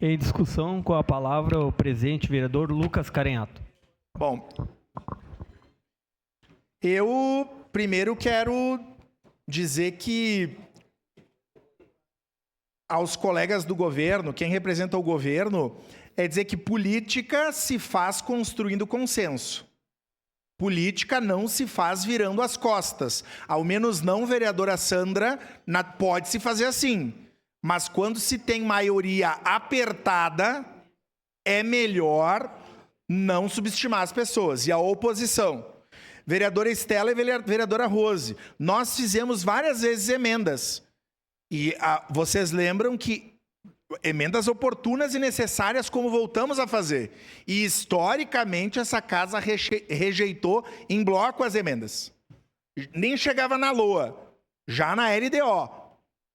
Em discussão, com a palavra o presidente vereador Lucas Carenhato. Bom, eu primeiro quero dizer que aos colegas do governo, quem representa o governo, é dizer que política se faz construindo consenso. Política não se faz virando as costas. Ao menos não, vereadora Sandra, pode-se fazer assim. Mas quando se tem maioria apertada, é melhor não subestimar as pessoas. E a oposição. Vereadora Estela e vereadora Rose, nós fizemos várias vezes emendas. E vocês lembram que emendas oportunas e necessárias, como voltamos a fazer. E, historicamente, essa casa rejeitou em bloco as emendas. Nem chegava na LOA, já na LDO.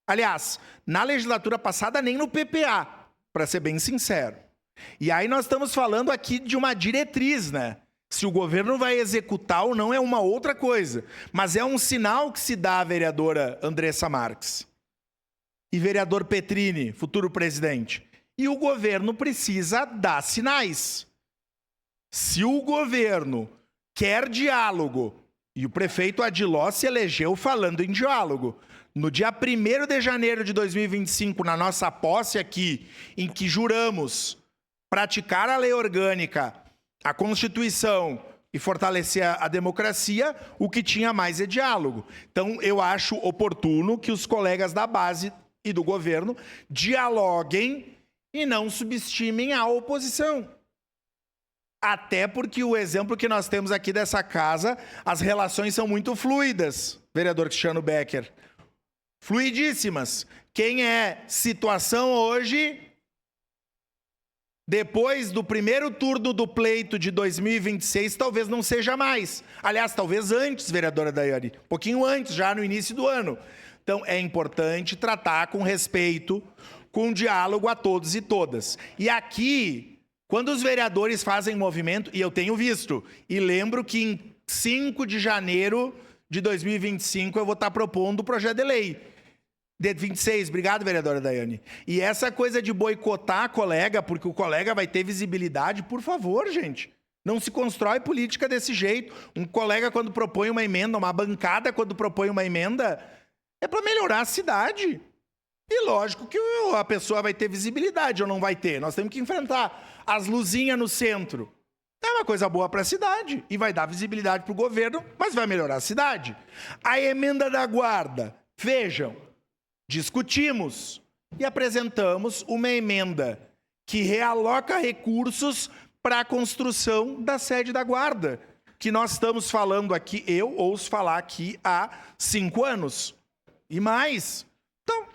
Aliás, na legislatura passada, nem no PPA, para ser bem sincero. E aí nós estamos falando aqui de uma diretriz, né? Se o governo vai executar ou não é uma outra coisa. Mas é um sinal que se dá à vereadora Andressa Marques. E vereador Petrini, futuro presidente. E o governo precisa dar sinais. Se o governo quer diálogo, e o prefeito Adiló se elegeu falando em diálogo, no dia 1º de janeiro de 2025, na nossa posse aqui, em que juramos praticar a lei orgânica, a Constituição e fortalecer a democracia, o que tinha mais é diálogo. Então, eu acho oportuno que os colegas da base e do governo dialoguem e não subestimem a oposição. Até porque o exemplo que nós temos aqui dessa casa, as relações são muito fluidas, vereador Cristiano Becker. Fluidíssimas. Quem é situação hoje, depois do primeiro turno do pleito de 2026, talvez não seja mais. Aliás, talvez antes, vereadora Daiane, um pouquinho antes, já no início do ano. Então, é importante tratar com respeito, com diálogo a todos e todas. E aqui, quando os vereadores fazem movimento, e eu tenho visto, e lembro que em 5 de janeiro de 2025 eu vou estar propondo o projeto de lei. De 26, obrigado, vereadora Daiane. E essa coisa de boicotar a colega, porque o colega vai ter visibilidade, por favor, gente. Não se constrói política desse jeito. Um colega, quando propõe uma emenda, uma bancada, quando propõe uma emenda, é para melhorar a cidade. E lógico que a pessoa vai ter visibilidade ou não vai ter. Nós temos que enfrentar as luzinhas no centro. É uma coisa boa para a cidade e vai dar visibilidade para o governo, mas vai melhorar a cidade. A emenda da guarda, vejam, discutimos e apresentamos uma emenda que realoca recursos para a construção da sede da guarda, que nós estamos falando aqui, eu ouço falar aqui há 5 anos e mais. Então,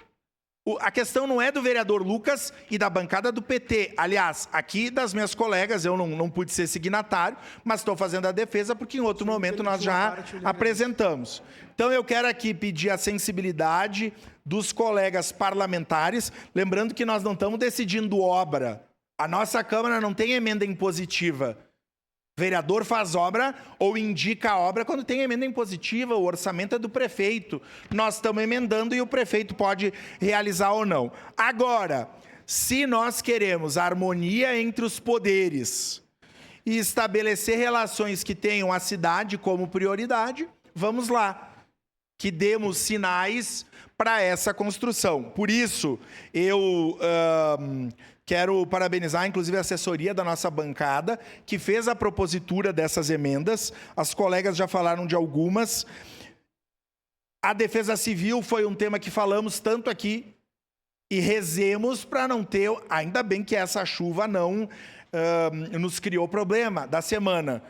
a questão não é do vereador Lucas e da bancada do PT. Aliás, aqui das minhas colegas, eu não pude ser signatário, mas estou fazendo a defesa porque em outro momento nós já apresentamos. Então, eu quero aqui pedir a sensibilidade dos colegas parlamentares, lembrando que nós não estamos decidindo obra. A nossa Câmara não tem emenda impositiva. O vereador faz obra ou indica a obra quando tem emenda impositiva, o orçamento é do prefeito. Nós estamos emendando e o prefeito pode realizar ou não. Agora, se nós queremos harmonia entre os poderes e estabelecer relações que tenham a cidade como prioridade, vamos lá. Que demos sinais para essa construção. Por isso, eu quero parabenizar, inclusive, a assessoria da nossa bancada, que fez a propositura dessas emendas. As colegas já falaram de algumas. A defesa civil foi um tema que falamos tanto aqui e rezemos para não ter... Ainda bem que essa chuva não nos criou problema da semana.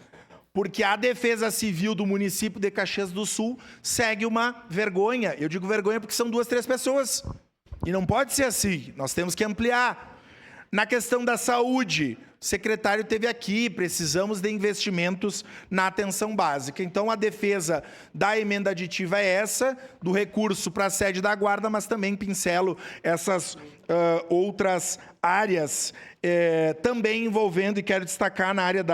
Porque a defesa civil do município de Caxias do Sul segue uma vergonha. Eu digo vergonha porque são 2, 3 pessoas. E não pode ser assim. Nós temos que ampliar. Na questão da saúde, o secretário esteve aqui, precisamos de investimentos na atenção básica. Então, a defesa da emenda aditiva é essa, do recurso para a sede da guarda, mas também pincelo essas outras áreas, também envolvendo, e quero destacar na área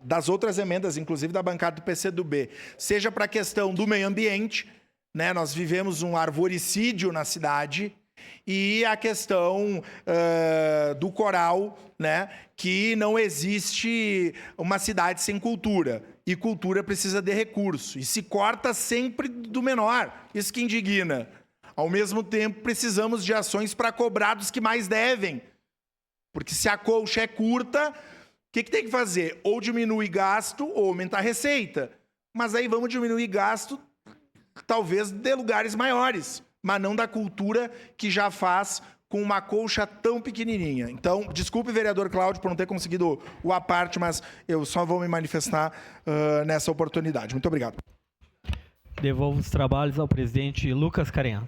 das outras emendas, inclusive da bancada do PCdoB, seja para a questão do meio ambiente, né? Nós vivemos um arvoricídio na cidade, E a questão do coral, né? Que não existe uma cidade sem cultura. E cultura precisa de recurso. E se corta sempre do menor. Isso que indigna. Ao mesmo tempo, precisamos de ações para cobrar dos que mais devem. Porque se a colcha é curta, o que tem que fazer? Ou diminuir gasto ou aumentar a receita. Mas aí vamos diminuir gasto, talvez, de lugares maiores, mas não da cultura que já faz com uma colcha tão pequenininha. Então, desculpe, vereador Cláudio, por não ter conseguido o à parte, mas eu só vou me manifestar nessa oportunidade. Muito obrigado. Devolvo os trabalhos ao presidente Lucas Carenha.